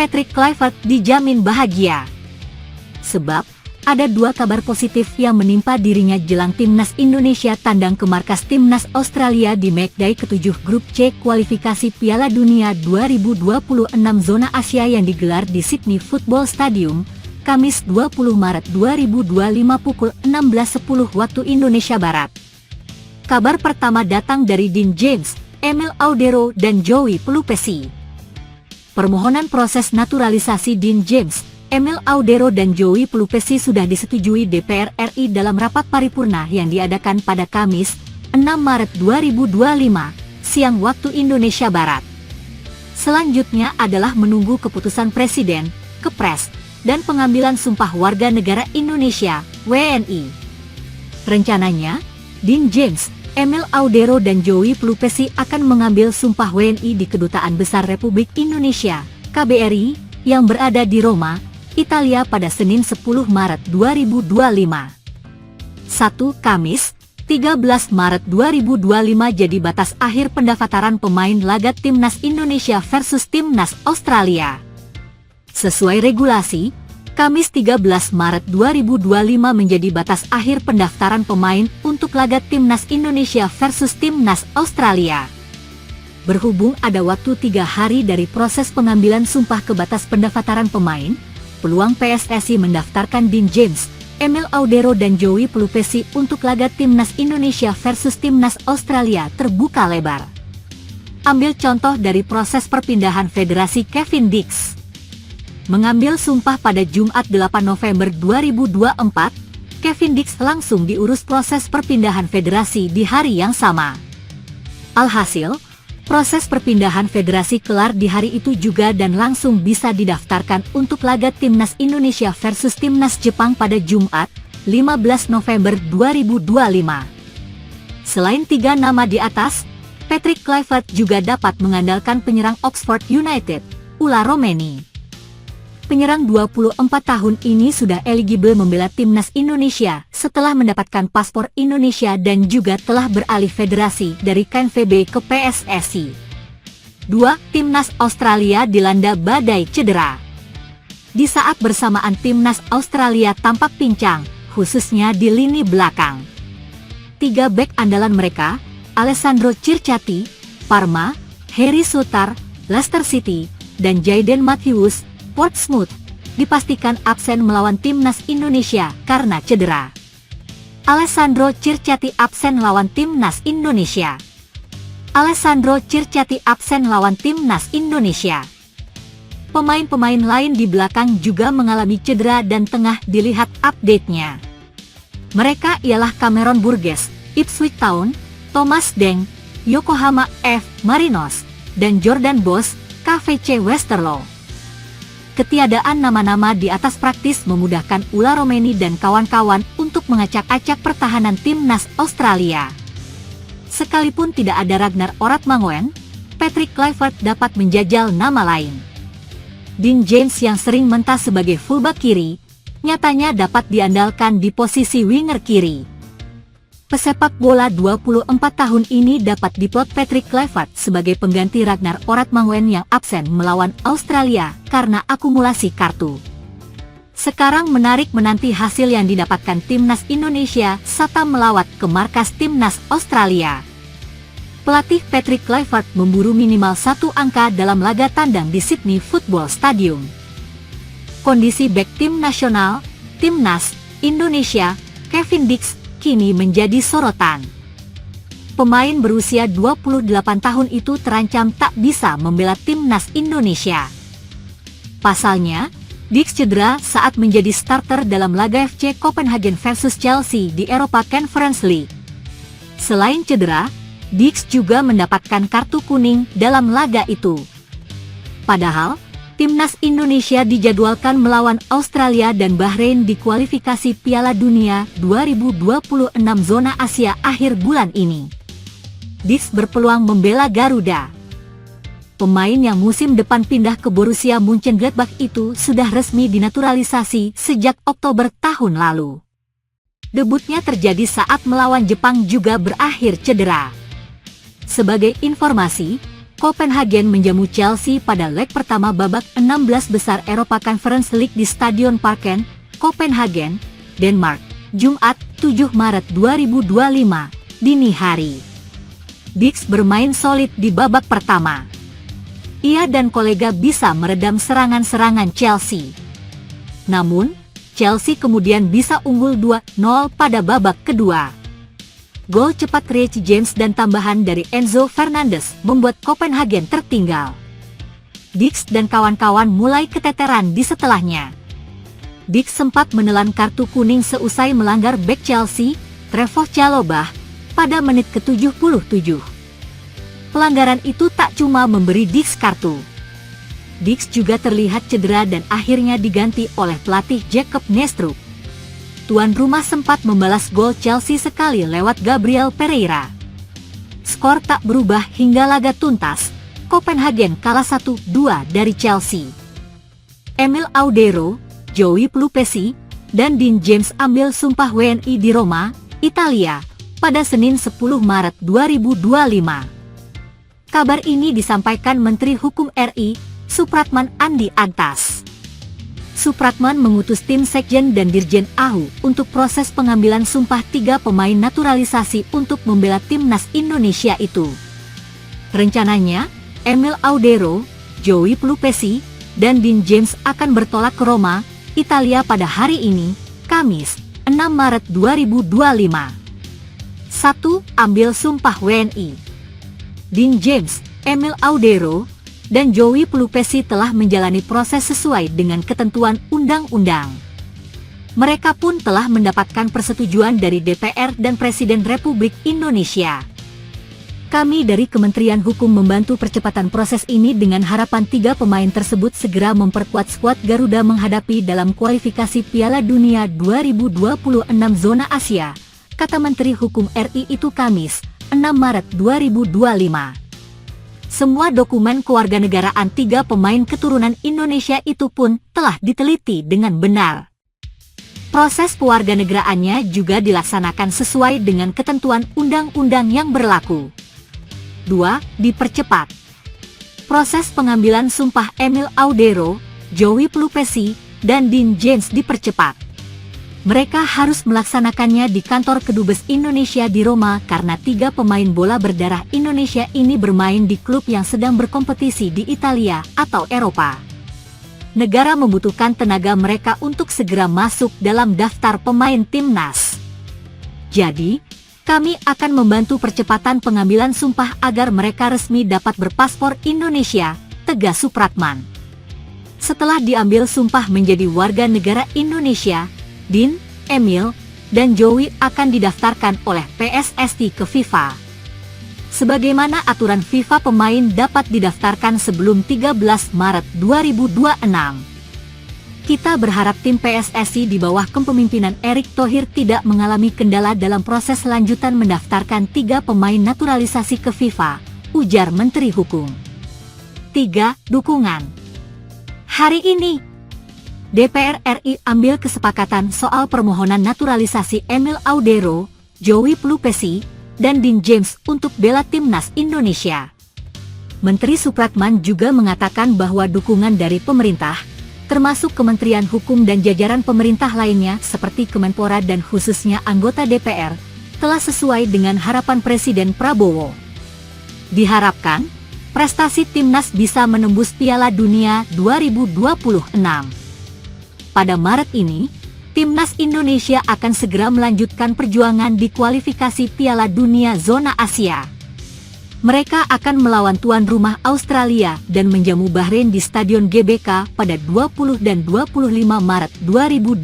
Patrick Kluivert dijamin bahagia. Sebab, ada dua kabar positif yang menimpa dirinya jelang timnas Indonesia tandang ke markas timnas Australia di matchday ke-7 grup C kualifikasi Piala Dunia 2026 zona Asia yang digelar di Sydney Football Stadium, Kamis 20 Maret 2025 pukul 16.10 waktu Indonesia Barat. Kabar pertama datang dari Dean James, Emil Audero dan Joey Pelupesi. Permohonan proses naturalisasi Dean James, Emil Audero dan Joey Pelupesi sudah disetujui DPR RI dalam rapat paripurna yang diadakan pada Kamis, 6 Maret 2025, siang waktu Indonesia Barat. Selanjutnya adalah menunggu keputusan Presiden, Kepres, dan pengambilan sumpah warga negara Indonesia, WNI. Rencananya, Dean James, Emil Audero dan Joey Pelupesi akan mengambil sumpah WNI di Kedutaan Besar Republik Indonesia, KBRI, yang berada di Roma, Italia pada Senin 10 Maret 2025. 1. Kamis, 13 Maret 2025 jadi batas akhir pendaftaran pemain laga Timnas Indonesia versus Timnas Australia. Sesuai regulasi, Kamis 13 Maret 2025 menjadi batas akhir pendaftaran pemain untuk laga Timnas Indonesia versus Timnas Australia. Berhubung ada waktu 3 hari dari proses pengambilan sumpah ke batas pendaftaran pemain, peluang PSSI mendaftarkan Dean James, Emil Audero dan Joey Pelupesi untuk laga Timnas Indonesia versus Timnas Australia terbuka lebar. Ambil contoh dari proses perpindahan federasi Kevin Dix. Mengambil sumpah pada Jumat 8 November 2024, Kevin Dix langsung diurus proses perpindahan federasi di hari yang sama. Alhasil, proses perpindahan federasi kelar di hari itu juga dan langsung bisa didaftarkan untuk laga Timnas Indonesia versus Timnas Jepang pada Jumat, 15 November 2025. Selain 3 nama di atas, Patrick Kluivert juga dapat mengandalkan penyerang Oxford United, Ula Romeni. Penyerang 24 tahun ini sudah eligible membela Timnas Indonesia setelah mendapatkan paspor Indonesia dan juga telah beralih federasi dari KNVB ke PSSI. 2. Timnas Australia dilanda badai cedera. Di saat bersamaan Timnas Australia tampak pincang, khususnya di lini belakang. 3 bek andalan mereka, Alessandro Circati, Parma, Harry Souttar, Leicester City, dan Jayden Matthews, Portsmouth, dipastikan absen melawan Timnas Indonesia karena cedera. Alessandro Circati absen lawan Timnas Indonesia. Alessandro Circati absen lawan Timnas Indonesia. Pemain-pemain lain di belakang juga mengalami cedera dan tengah dilihat update-nya. Mereka ialah Cameron Burgess, Ipswich Town, Thomas Deng, Yokohama F. Marinos, dan Jordan Boss, KVC Westerlo. Ketiadaan nama-nama di atas praktis memudahkan Ula Romeni dan kawan-kawan untuk mengacak-acak pertahanan Timnas Australia. Sekalipun tidak ada Ragnar Oratmangoen, Patrick Kluivert dapat menjajal nama lain. Dean James yang sering mentas sebagai fullback kiri, nyatanya dapat diandalkan di posisi winger kiri. Pesepak bola 24 tahun ini dapat diplot Patrick Kluivert sebagai pengganti Ragnar Oratmangoen yang absen melawan Australia karena akumulasi kartu. Sekarang menarik menanti hasil yang didapatkan Timnas Indonesia saat melawat ke markas Timnas Australia. Pelatih Patrick Kluivert memburu minimal 1 angka dalam laga tandang di Sydney Football Stadium. Kondisi bek tim nasional, Timnas Indonesia, Kevin Dix, kini menjadi sorotan. Pemain berusia 28 tahun itu terancam tak bisa membela Timnas Indonesia. Pasalnya, Dix cedera saat menjadi starter dalam laga FC Copenhagen versus Chelsea di Europa Conference League. Selain cedera, Dix juga mendapatkan kartu kuning dalam laga itu. Padahal, Timnas Indonesia dijadwalkan melawan Australia dan Bahrain di kualifikasi Piala Dunia 2026 zona Asia akhir bulan ini. Dix berpeluang membela Garuda. Pemain yang musim depan pindah ke Borussia Mönchengladbach itu sudah resmi dinaturalisasi sejak Oktober tahun lalu. Debutnya terjadi saat melawan Jepang juga berakhir cedera. Sebagai informasi, Copenhagen menjamu Chelsea pada leg pertama babak 16 besar Eropa Conference League di Stadion Parken, Copenhagen, Denmark, Jumat 7 Maret 2025, dini hari. Dix bermain solid di babak pertama. Ia dan kolega bisa meredam serangan-serangan Chelsea. Namun, Chelsea kemudian bisa unggul 2-0 pada babak kedua. Gol cepat Reece James dan tambahan dari Enzo Fernandez membuat Copenhagen tertinggal. Dix dan kawan-kawan mulai keteteran di setelahnya. Dix sempat menelan kartu kuning seusai melanggar bek Chelsea, Trevoh Chalobah, pada menit ke-77. Pelanggaran itu tak cuma memberi Dix kartu. Dix juga terlihat cedera dan akhirnya diganti oleh pelatih Jacob Nestrup. Tuan rumah sempat membalas gol Chelsea sekali lewat Gabriel Pereira. Skor tak berubah hingga laga tuntas. Copenhagen kalah 1-2 dari Chelsea. Emil Audero, Joey Pelupesi, dan Dean James ambil sumpah WNI di Roma, Italia, pada Senin 10 Maret 2025. Kabar ini disampaikan Menteri Hukum RI, Supratman Andi Aktas. Supratman mengutus tim Sekjen dan Dirjen AHU untuk proses pengambilan sumpah 3 pemain naturalisasi untuk membela timnas Indonesia itu. Rencananya, Emil Audero, Joey Pelupesi, dan Dean James akan bertolak ke Roma, Italia pada hari ini, Kamis, 6 Maret 2025. 1. Ambil sumpah WNI. Dean James, Emil Audero, dan Joey Pelupesi telah menjalani proses sesuai dengan ketentuan undang-undang. Mereka pun telah mendapatkan persetujuan dari DPR dan Presiden Republik Indonesia. Kami dari Kementerian Hukum membantu percepatan proses ini dengan harapan 3 pemain tersebut segera memperkuat skuad Garuda menghadapi dalam kualifikasi Piala Dunia 2026 zona Asia, kata Menteri Hukum RI itu Kamis, 6 Maret 2025. Semua dokumen kewarganegaraan 3 pemain keturunan Indonesia itu pun telah diteliti dengan benar. Proses kewarganegaraannya juga dilaksanakan sesuai dengan ketentuan undang-undang yang berlaku. 2. Dipercepat. Proses pengambilan sumpah Emil Audero, Joey Pelupesi, dan Dean James dipercepat. Mereka harus melaksanakannya di kantor Kedubes Indonesia di Roma karena 3 pemain bola berdarah Indonesia ini bermain di klub yang sedang berkompetisi di Italia atau Eropa. Negara membutuhkan tenaga mereka untuk segera masuk dalam daftar pemain timnas. Jadi, kami akan membantu percepatan pengambilan sumpah agar mereka resmi dapat berpaspor Indonesia, tegas Supratman. Setelah diambil sumpah menjadi warga negara Indonesia, Dean, Emil, dan Joey akan didaftarkan oleh PSSI ke FIFA. Sebagaimana aturan FIFA, pemain dapat didaftarkan sebelum 13 Maret 2026. Kita berharap tim PSSI di bawah kepemimpinan Erick Thohir tidak mengalami kendala dalam proses lanjutan mendaftarkan 3 pemain naturalisasi ke FIFA, ujar Menteri Hukum. 3. Dukungan. Hari ini, DPR RI ambil kesepakatan soal permohonan naturalisasi Emil Audero, Joey Pelupesi, dan Dean James untuk bela timnas Indonesia. Menteri Supratman juga mengatakan bahwa dukungan dari pemerintah, termasuk Kementerian Hukum dan jajaran pemerintah lainnya seperti Kemenpora dan khususnya anggota DPR, telah sesuai dengan harapan Presiden Prabowo. Diharapkan, prestasi timnas bisa menembus Piala Dunia 2026. Pada Maret ini, timnas Indonesia akan segera melanjutkan perjuangan di kualifikasi Piala Dunia zona Asia. Mereka akan melawan tuan rumah Australia dan menjamu Bahrain di Stadion GBK pada 20 dan 25 Maret 2025.